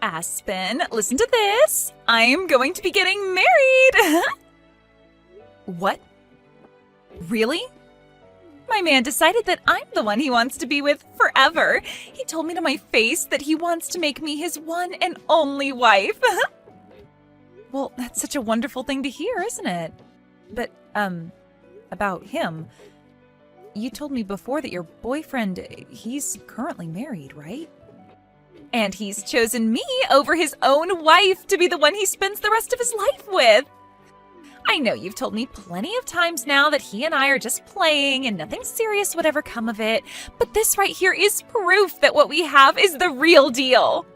Aspen, listen to this. I'm going to be getting married. What? Really? My man decided that I'm the one he wants to be with forever. He told me to my face that he wants to make me his one and only wife. Well, that's such a wonderful thing to hear, isn't it? But, about him. You told me before that your boyfriend, he's currently married, right? And he's chosen me over his own wife to be the one he spends the rest of his life with. I know you've told me plenty of times now that he and I are just playing and nothing serious would ever come of it, but this right here is proof that what we have is the real deal.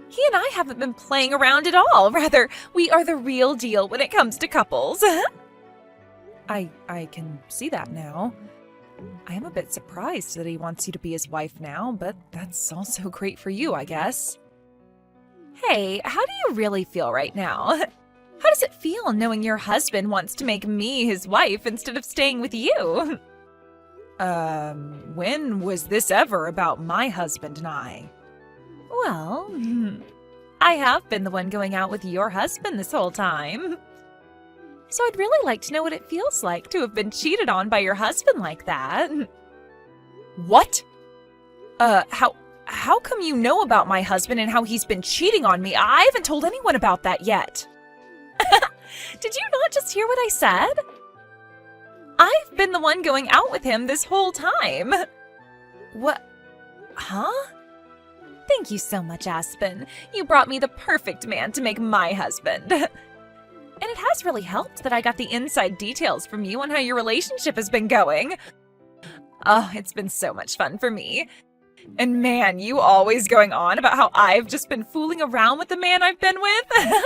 He and I haven't been playing around at all. Rather, we are the real deal when it comes to couples. I can see that now. I am a bit surprised that he wants you to be his wife now, but that's also great for you, I guess. Hey, how do you really feel right now? How does it feel knowing your husband wants to make me his wife instead of staying with you? When was this ever about my husband and I? Well, I have been the one going out with your husband this whole time. So I'd really like to know what it feels like to have been cheated on by your husband like that. What? How come you know about my husband and how he's been cheating on me? I haven't told anyone about that yet. Did you not just hear what I said? I've been the one going out with him this whole time. What? Huh? Thank you so much, Aspen. You brought me the perfect man to make my husband. And it has really helped that I got the inside details from you on how your relationship has been going. Oh, it's been so much fun for me. And man, you always going on about how I've just been fooling around with the man I've been with.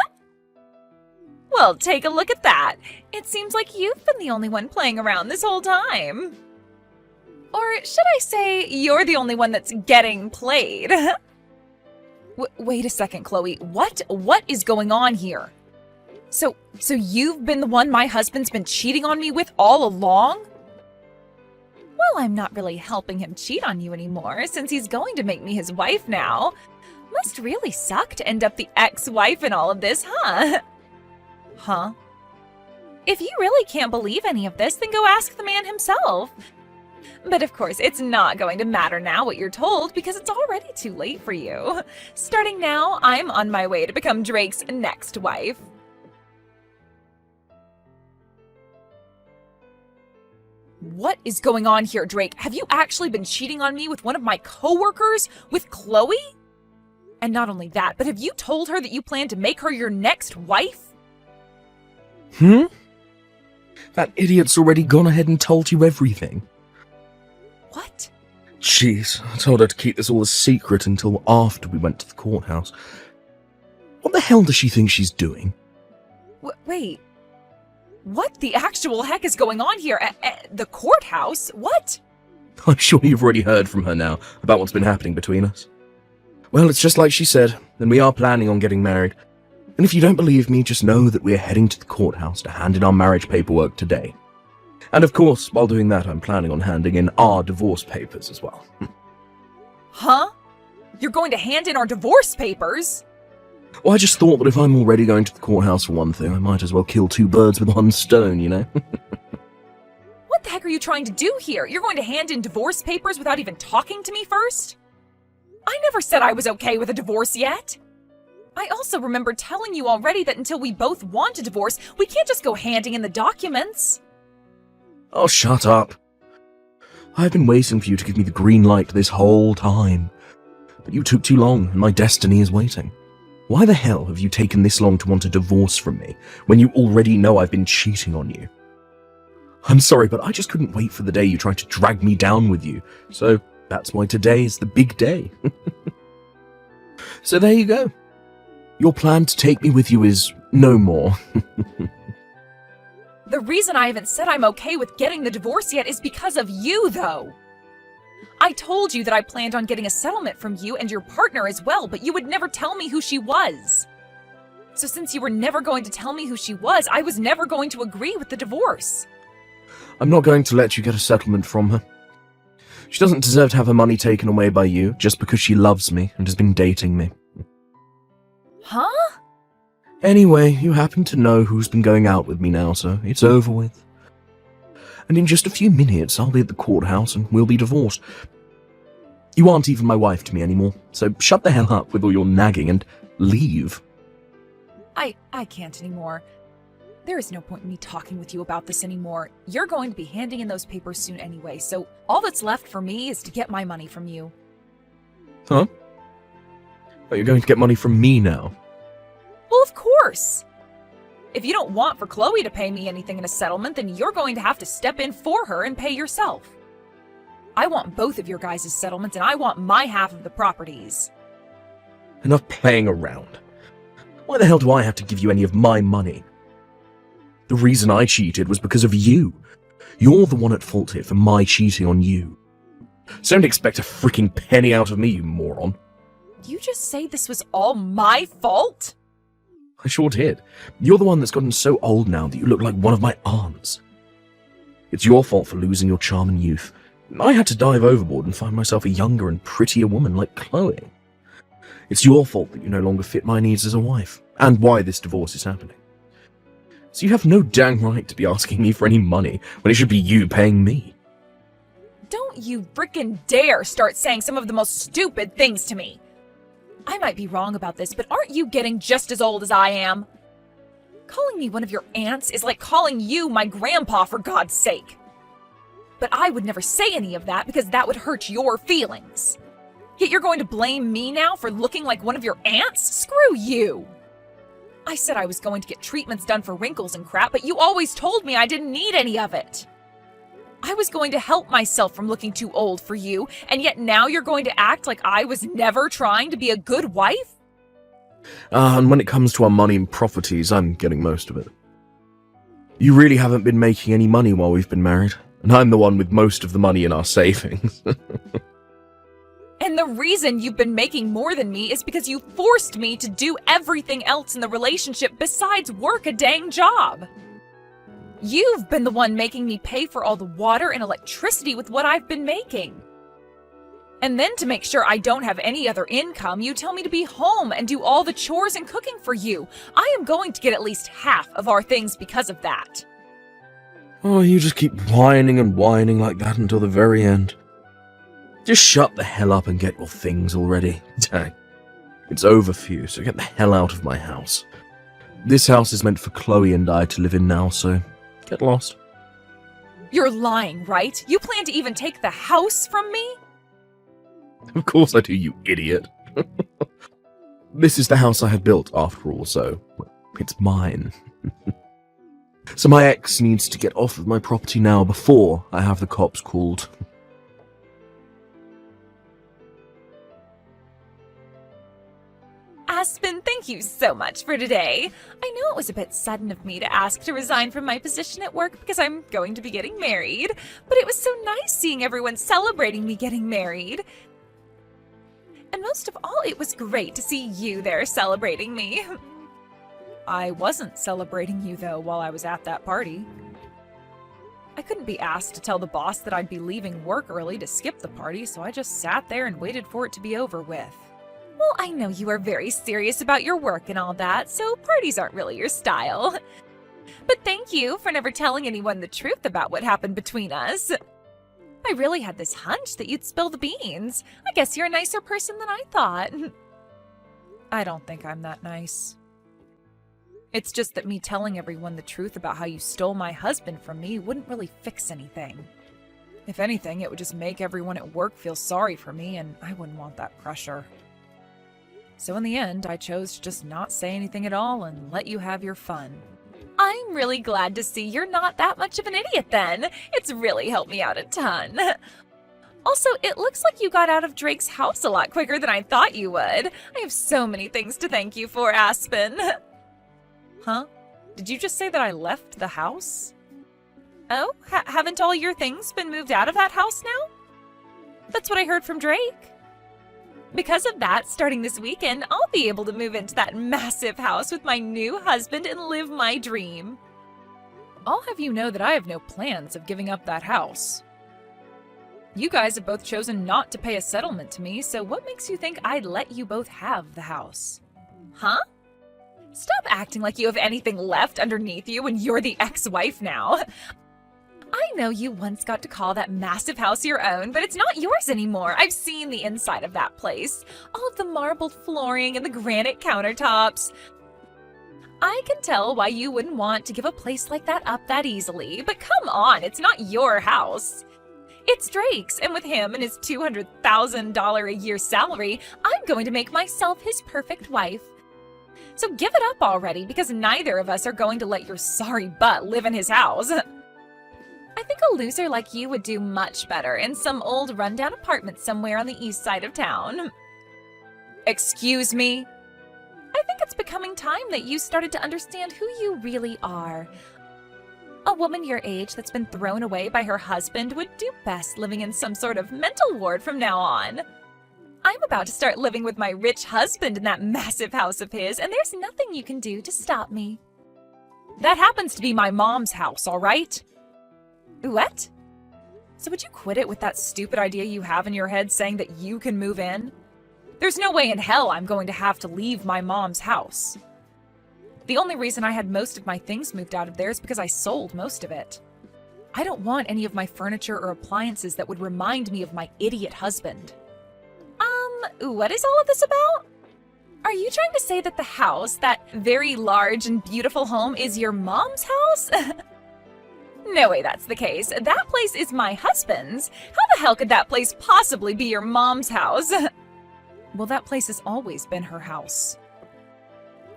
Well, take a look at that. It seems like you've been the only one playing around this whole time. Or should I say, you're the only one that's getting played. Wait a second, Chloe. What is going on here? So you've been the one my husband's been cheating on me with all along? Well, I'm not really helping him cheat on you anymore, since he's going to make me his wife now. Must really suck to end up the ex-wife in all of this, huh? Huh? If you really can't believe any of this, then go ask the man himself. But of course, it's not going to matter now what you're told because it's already too late for you. Starting now, I'm on my way to become Drake's next wife. What is going on here, Drake? Have you actually been cheating on me with one of my coworkers? With Chloe? And not only that, but have you told her that you plan to make her your next wife? That idiot's already gone ahead and told you everything. What? Jeez, I told her to keep this all a secret until after we went to the courthouse. What the hell does she think she's doing? Wait. What the actual heck is going on here? At the courthouse? What? I'm sure you've already heard from her now about what's been happening between us. Well, it's just like she said, and we are planning on getting married. And if you don't believe me, just know that we're heading to the courthouse to hand in our marriage paperwork today. And of course, while doing that, I'm planning on handing in our divorce papers as well. Huh? You're going to hand in our divorce papers? Well, I just thought that if I'm already going to the courthouse for one thing, I might as well kill two birds with one stone, you know? What the heck are you trying to do here? You're going to hand in divorce papers without even talking to me first? I never said I was okay with a divorce yet. I also remember telling you already that until we both want a divorce, we can't just go handing in the documents. Oh, shut up. I've been waiting for you to give me the green light this whole time. But you took too long, and my destiny is waiting. Why the hell have you taken this long to want a divorce from me, when you already know I've been cheating on you? I'm sorry, but I just couldn't wait for the day you tried to drag me down with you, so that's why today is the big day. So there you go. Your plan to take me with you is no more. The reason I haven't said I'm okay with getting the divorce yet is because of you, though. I told you that I planned on getting a settlement from you and your partner as well, but you would never tell me who she was. So since you were never going to tell me who she was, I was never going to agree with the divorce. I'm not going to let you get a settlement from her. She doesn't deserve to have her money taken away by you just because she loves me and has been dating me. Huh? Anyway, you happen to know who's been going out with me now, so it's over with. And in just a few minutes, I'll be at the courthouse and we'll be divorced. You aren't even my wife to me anymore, so shut the hell up with all your nagging and leave. I can't anymore. There is no point in me talking with you about this anymore. You're going to be handing in those papers soon anyway, so all that's left for me is to get my money from you. Huh? Oh, you're going to get money from me now? Well, of course! If you don't want for Chloe to pay me anything in a settlement, then you're going to have to step in for her and pay yourself. I want both of your guys' settlements, and I want my half of the properties. Enough playing around. Why the hell do I have to give you any of my money? The reason I cheated was because of you. You're the one at fault here for my cheating on you. So don't expect a freaking penny out of me, you moron. You just say this was all my fault? I sure did. You're the one that's gotten so old now that you look like one of my aunts. It's your fault for losing your charm and youth. I had to dive overboard and find myself a younger and prettier woman like Chloe. It's your fault that you no longer fit my needs as a wife, and why this divorce is happening. So you have no dang right to be asking me for any money when it should be you paying me. Don't you frickin' dare start saying some of the most stupid things to me. I might be wrong about this, but aren't you getting just as old as I am? Calling me one of your aunts is like calling you my grandpa, for God's sake. But I would never say any of that because that would hurt your feelings. Yet you're going to blame me now for looking like one of your aunts? Screw you! I said I was going to get treatments done for wrinkles and crap, but you always told me I didn't need any of it. I was going to help myself from looking too old for you, and yet now you're going to act like I was never trying to be a good wife? And when it comes to our money and properties, I'm getting most of it. You really haven't been making any money while we've been married, and I'm the one with most of the money in our savings. And the reason you've been making more than me is because you forced me to do everything else in the relationship besides work a dang job. You've been the one making me pay for all the water and electricity with what I've been making. And then to make sure I don't have any other income, you tell me to be home and do all the chores and cooking for you. I am going to get at least half of our things because of that. Oh, you just keep whining and whining like that until the very end. Just shut the hell up and get your things already. Dang. It's over for you, so get the hell out of my house. This house is meant for Chloe and I to live in now, so get lost. You're lying, right? You plan to even take the house from me? Of course I do, you idiot. This is the house I had built, after all, so it's mine. So my ex needs to get off of my property now before I have the cops called. Aspen, thank you so much for today. I know it was a bit sudden of me to ask to resign from my position at work because I'm going to be getting married, but it was so nice seeing everyone celebrating me getting married. And most of all, it was great to see you there celebrating me. I wasn't celebrating you, though, while I was at that party. I couldn't be asked to tell the boss that I'd be leaving work early to skip the party, so I just sat there and waited for it to be over with. Well, I know you are very serious about your work and all that, so parties aren't really your style. But thank you for never telling anyone the truth about what happened between us. I really had this hunch that you'd spill the beans. I guess you're a nicer person than I thought. I don't think I'm that nice. It's just that me telling everyone the truth about how you stole my husband from me wouldn't really fix anything. If anything, it would just make everyone at work feel sorry for me, and I wouldn't want that pressure. So in the end, I chose to just not say anything at all and let you have your fun. I'm really glad to see you're not that much of an idiot then. It's really helped me out a ton. Also, it looks like you got out of Drake's house a lot quicker than I thought you would. I have so many things to thank you for, Aspen. Huh? Did you just say that I left the house? Oh, haven't all your things been moved out of that house now? That's what I heard from Drake. Because of that, starting this weekend, I'll be able to move into that massive house with my new husband and live my dream. I'll have you know that I have no plans of giving up that house. You guys have both chosen not to pay a settlement to me, so what makes you think I'd let you both have the house? Huh? Stop acting like you have anything left underneath you when you're the ex-wife now. I know you once got to call that massive house your own, but it's not yours anymore. I've seen the inside of that place. All of the marbled flooring and the granite countertops. I can tell why you wouldn't want to give a place like that up that easily, but come on, it's not your house. It's Drake's, and with him and his $200,000 a year salary, I'm going to make myself his perfect wife. So give it up already, because neither of us are going to let your sorry butt live in his house. I think a loser like you would do much better in some old rundown apartment somewhere on the east side of town. Excuse me? I think it's becoming time that you started to understand who you really are. A woman your age that's been thrown away by her husband would do best living in some sort of mental ward from now on. I'm about to start living with my rich husband in that massive house of his, and there's nothing you can do to stop me. That happens to be my mom's house, all right? What? So would you quit it with that stupid idea you have in your head saying that you can move in? There's no way in hell I'm going to have to leave my mom's house. The only reason I had most of my things moved out of there is because I sold most of it. I don't want any of my furniture or appliances that would remind me of my idiot husband. What is all of this about? Are you trying to say that the house, that very large and beautiful home, is your mom's house? No way that's the case. That place is my husband's. How the hell could that place possibly be your mom's house? Well, that place has always been her house.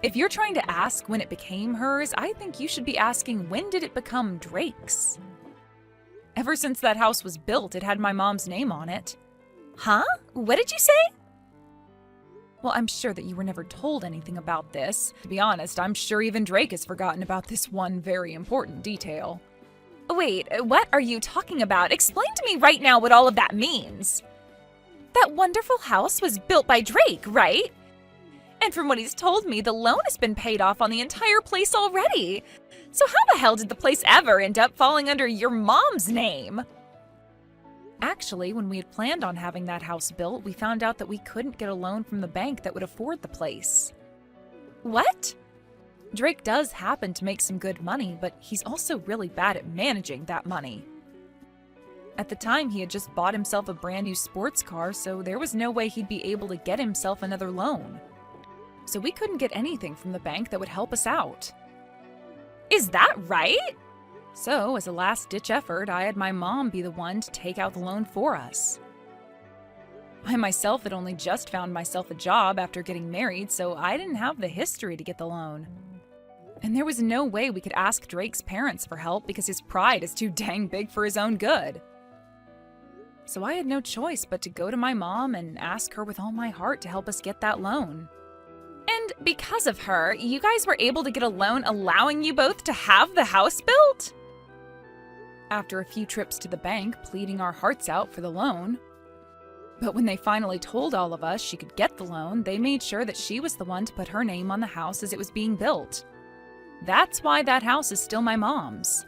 If you're trying to ask when it became hers, I think you should be asking when did it become Drake's? Ever since that house was built, it had my mom's name on it. Huh? What did you say? Well, I'm sure that you were never told anything about this. To be honest, I'm sure even Drake has forgotten about this one very important detail. Wait, what are you talking about? Explain to me right now what all of that means. That wonderful house was built by Drake, right? And from what he's told me, the loan has been paid off on the entire place already. So how the hell did the place ever end up falling under your mom's name? Actually, when we had planned on having that house built, we found out that we couldn't get a loan from the bank that would afford the place. What? Drake does happen to make some good money, but he's also really bad at managing that money. At the time, he had just bought himself a brand new sports car, so there was no way he'd be able to get himself another loan. So we couldn't get anything from the bank that would help us out. Is that right? So, as a last-ditch effort, I had my mom be the one to take out the loan for us. I myself had only just found myself a job after getting married, so I didn't have the history to get the loan. And there was no way we could ask Drake's parents for help because his pride is too dang big for his own good. So I had no choice but to go to my mom and ask her with all my heart to help us get that loan. And because of her, you guys were able to get a loan allowing you both to have the house built? After a few trips to the bank, pleading our hearts out for the loan. But when they finally told all of us she could get the loan, they made sure that she was the one to put her name on the house as it was being built. That's why that house is still my mom's.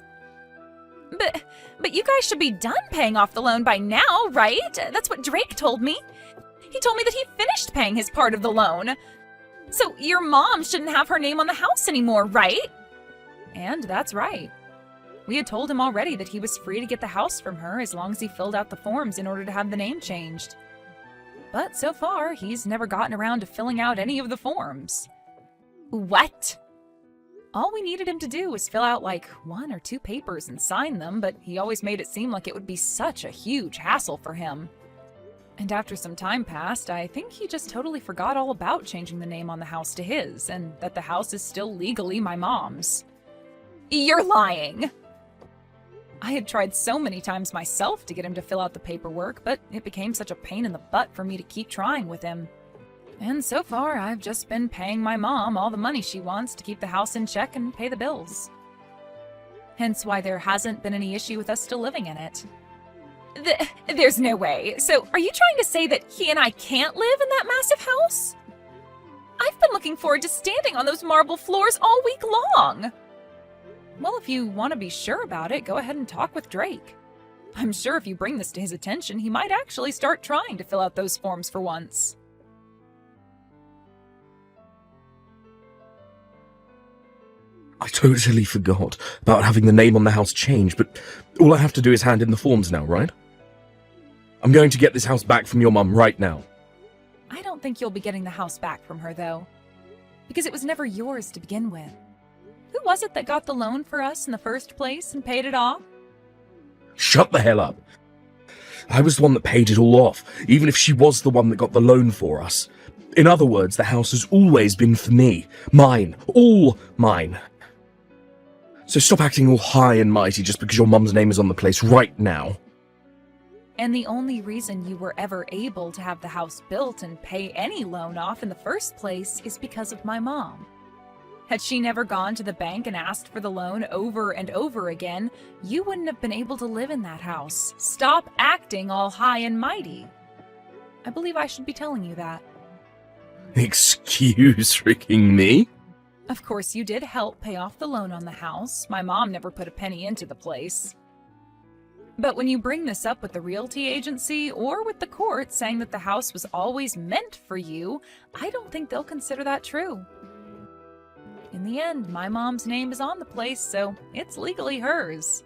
But you guys should be done paying off the loan by now, right? That's what Drake told me. He told me that he finished paying his part of the loan. So your mom shouldn't have her name on the house anymore, right? And that's right. We had told him already that he was free to get the house from her as long as he filled out the forms in order to have the name changed. But so far, he's never gotten around to filling out any of the forms. What? All we needed him to do was fill out like 1 or 2 papers and sign them, but he always made it seem like it would be such a huge hassle for him. And after some time passed, I think he just totally forgot all about changing the name on the house to his, and that the house is still legally my mom's. You're lying! I had tried so many times myself to get him to fill out the paperwork, but it became such a pain in the butt for me to keep trying with him. And so far, I've just been paying my mom all the money she wants to keep the house in check and pay the bills. Hence why there hasn't been any issue with us still living in it. There's no way. So, are you trying to say that he and I can't live in that massive house? I've been looking forward to standing on those marble floors all week long. Well, if you want to be sure about it, go ahead and talk with Drake. I'm sure if you bring this to his attention, he might actually start trying to fill out those forms for once. I totally forgot about having the name on the house changed, but all I have to do is hand in the forms now, right? I'm going to get this house back from your mum right now. I don't think you'll be getting the house back from her, though, because it was never yours to begin with. Who was it that got the loan for us in the first place and paid it off? Shut the hell up. I was the one that paid it all off, even if she was the one that got the loan for us. In other words, the house has always been for me. Mine. All mine. So stop acting all high and mighty just because your mum's name is on the place right now. And the only reason you were ever able to have the house built and pay any loan off in the first place is because of my mom. Had she never gone to the bank and asked for the loan over and over again, you wouldn't have been able to live in that house. Stop acting all high and mighty. I believe I should be telling you that. Excuse freaking me? Of course, you did help pay off the loan on the house. My mom never put a penny into the place. But when you bring this up with the realty agency or with the court saying that the house was always meant for you, I don't think they'll consider that true. In the end, my mom's name is on the place, so it's legally hers.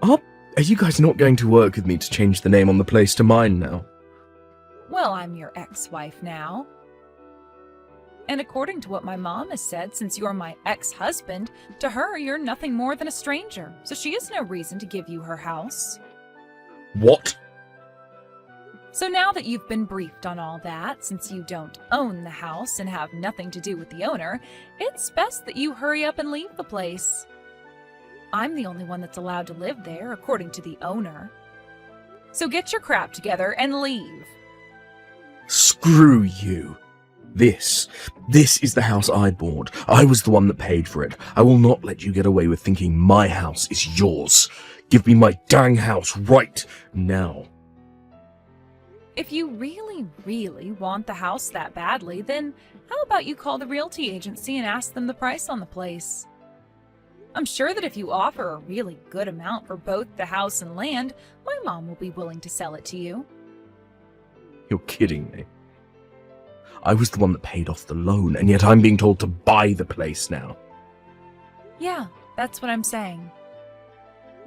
Are you guys not going to work with me to change the name on the place to mine now? Well, I'm your ex-wife now. And according to what my mom has said, since you're my ex-husband, to her you're nothing more than a stranger, so she has no reason to give you her house. What? So now that you've been briefed on all that, since you don't own the house and have nothing to do with the owner, it's best that you hurry up and leave the place. I'm the only one that's allowed to live there, according to the owner. So get your crap together and leave. Screw you. This is the house I bought. I was the one that paid for it. I will not let you get away with thinking my house is yours. Give me my dang house right now. If you really, really want the house that badly, then how about you call the realty agency and ask them the price on the place? I'm sure that if you offer a really good amount for both the house and land, my mom will be willing to sell it to you. You're kidding me. I was the one that paid off the loan, and yet I'm being told to buy the place now. Yeah, that's what I'm saying.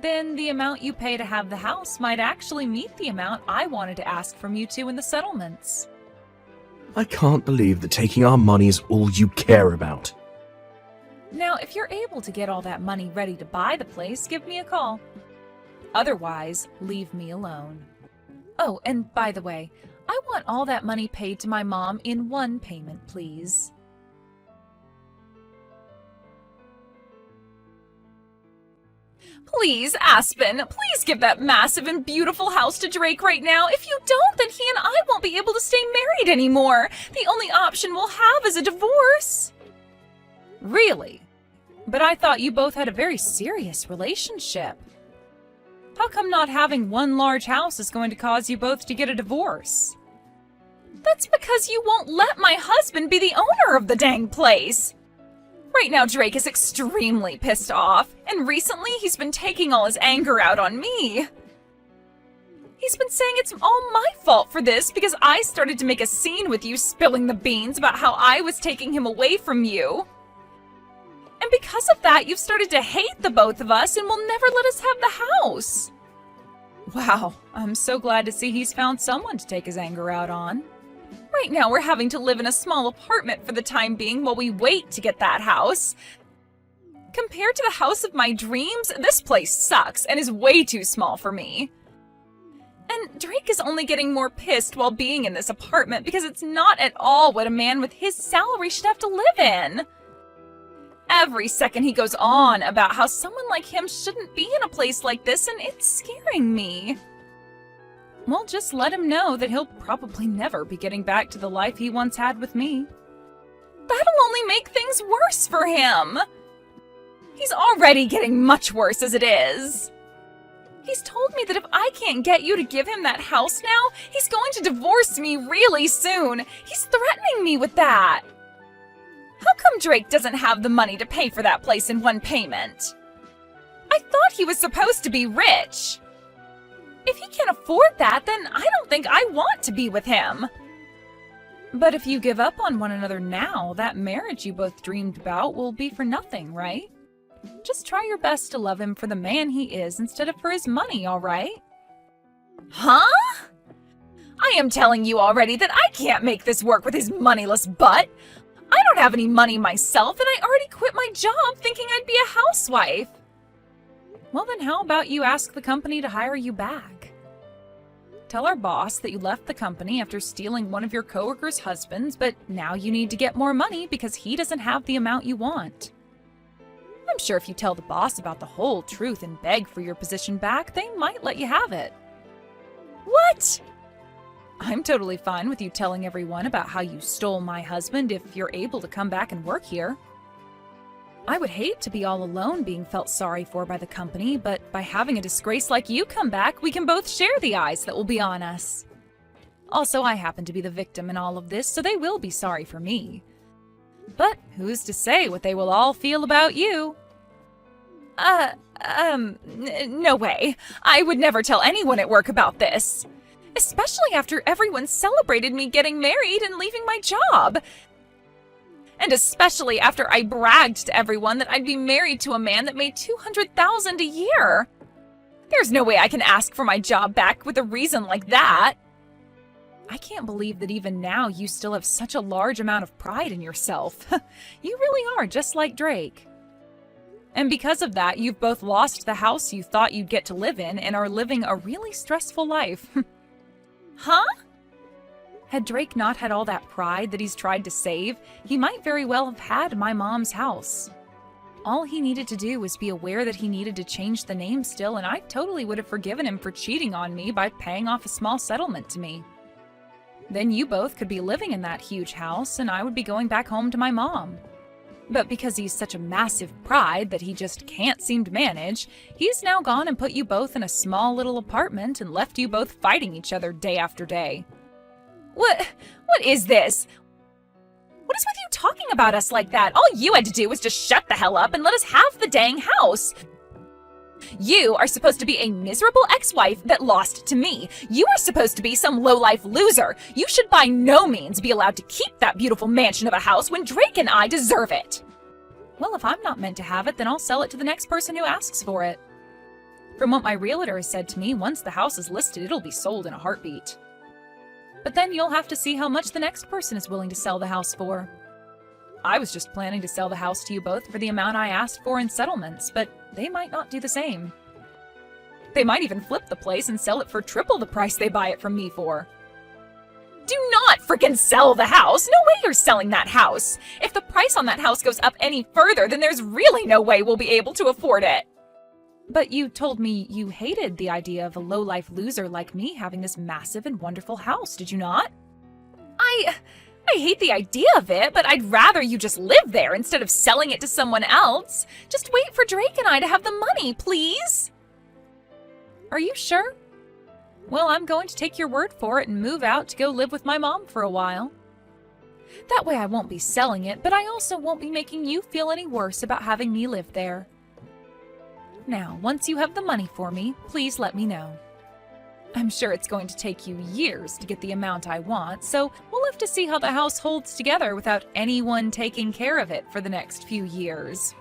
Then the amount you pay to have the house might actually meet the amount I wanted to ask from you two in the settlements. I can't believe that taking our money is all you care about. Now, if you're able to get all that money ready to buy the place, give me a call. Otherwise, leave me alone. Oh, and by the way, I want all that money paid to my mom in one payment, please. Please, Aspen, please give that massive and beautiful house to Drake right now. If you don't, then he and I won't be able to stay married anymore. The only option we'll have is a divorce. Really? But I thought you both had a very serious relationship. How come not having one large house is going to cause you both to get a divorce? That's because you won't let my husband be the owner of the dang place. Right now, Drake is extremely pissed off, and recently he's been taking all his anger out on me. He's been saying it's all my fault for this because I started to make a scene with you spilling the beans about how I was taking him away from you. And because of that, you've started to hate the both of us and will never let us have the house. Wow, I'm so glad to see he's found someone to take his anger out on. Right now, we're having to live in a small apartment for the time being while we wait to get that house. Compared to the house of my dreams, this place sucks and is way too small for me. And Drake is only getting more pissed while being in this apartment because it's not at all what a man with his salary should have to live in. Every second he goes on about how someone like him shouldn't be in a place like this, and it's scaring me. Well, just let him know that he'll probably never be getting back to the life he once had with me. That'll only make things worse for him. He's already getting much worse as it is. He's told me that if I can't get you to give him that house now, he's going to divorce me really soon. He's threatening me with that. How come Drake doesn't have the money to pay for that place in one payment? I thought he was supposed to be rich. If he can't afford that, then I don't think I want to be with him. But if you give up on one another now, that marriage you both dreamed about will be for nothing, right? Just try your best to love him for the man he is instead of for his money, all right? Huh? I am telling you already that I can't make this work with his moneyless butt. I don't have any money myself, and I already quit my job thinking I'd be a housewife. Well, then how about you ask the company to hire you back? Tell our boss that you left the company after stealing one of your coworkers' husbands, but now you need to get more money because he doesn't have the amount you want. I'm sure if you tell the boss about the whole truth and beg for your position back, they might let you have it. What? I'm totally fine with you telling everyone about how you stole my husband if you're able to come back and work here. I would hate to be all alone being felt sorry for by the company, but by having a disgrace like you come back, we can both share the eyes that will be on us. Also, I happen to be the victim in all of this, so they will be sorry for me. But who's to say what they will all feel about you? No way. I would never tell anyone at work about this. Especially after everyone celebrated me getting married and leaving my job. And especially after I bragged to everyone that I'd be married to a man that made $200,000 a year. There's no way I can ask for my job back with a reason like that. I can't believe that even now you still have such a large amount of pride in yourself. You really are just like Drake. And because of that, you've both lost the house you thought you'd get to live in and are living a really stressful life. Huh? Had Drake not had all that pride that he's tried to save, he might very well have had my mom's house. All he needed to do was be aware that he needed to change the name still, and I totally would have forgiven him for cheating on me by paying off a small settlement to me. Then you both could be living in that huge house, and I would be going back home to my mom. But because he's such a massive pride that he just can't seem to manage, he's now gone and put you both in a small little apartment and left you both fighting each other day after day. What is this? What is with you talking about us like that? All you had to do was just shut the hell up and let us have the dang house. You are supposed to be a miserable ex-wife that lost to me. You are supposed to be some low-life loser. You should by no means be allowed to keep that beautiful mansion of a house when Drake and I deserve it. Well, if I'm not meant to have it, then I'll sell it to the next person who asks for it. From what my realtor has said to me, once the house is listed, it'll be sold in a heartbeat. But then you'll have to see how much the next person is willing to sell the house for. I was just planning to sell the house to you both for the amount I asked for in settlements, but they might not do the same. They might even flip the place and sell it for triple the price they buy it from me for. Do not frickin' sell the house! No way you're selling that house! If the price on that house goes up any further, then there's really no way we'll be able to afford it. But you told me you hated the idea of a low-life loser like me having this massive and wonderful house, did you not? I hate the idea of it, but I'd rather you just live there instead of selling it to someone else. Just wait for Drake and I to have the money, please. Are you sure? Well, I'm going to take your word for it and move out to go live with my mom for a while. That way I won't be selling it, but I also won't be making you feel any worse about having me live there. Now, once you have the money for me, please let me know. I'm sure it's going to take you years to get the amount I want, so we'll have to see how the house holds together without anyone taking care of it for the next few years.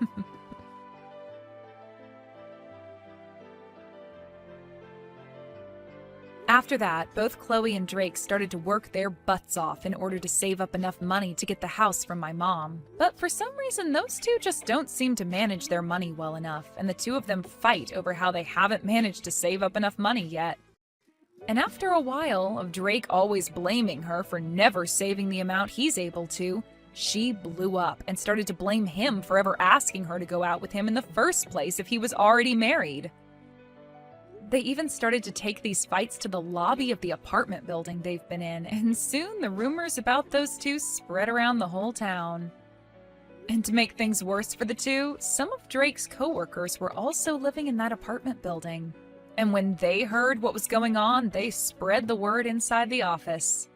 After that, both Chloe and Drake started to work their butts off in order to save up enough money to get the house from my mom. But for some reason, those two just don't seem to manage their money well enough, and the two of them fight over how they haven't managed to save up enough money yet. And after a while of Drake always blaming her for never saving the amount he's able to, she blew up and started to blame him for ever asking her to go out with him in the first place if he was already married. They even started to take these fights to the lobby of the apartment building they've been in, and soon the rumors about those two spread around the whole town. And to make things worse for the two, some of Drake's coworkers were also living in that apartment building. And when they heard what was going on, they spread the word inside the office.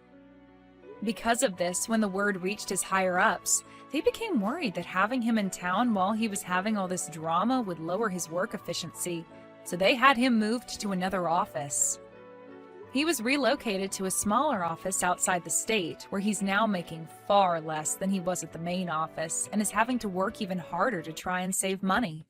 Because of this, when the word reached his higher-ups, they became worried that having him in town while he was having all this drama would lower his work efficiency, so they had him moved to another office. He was relocated to a smaller office outside the state, where he's now making far less than he was at the main office and is having to work even harder to try and save money.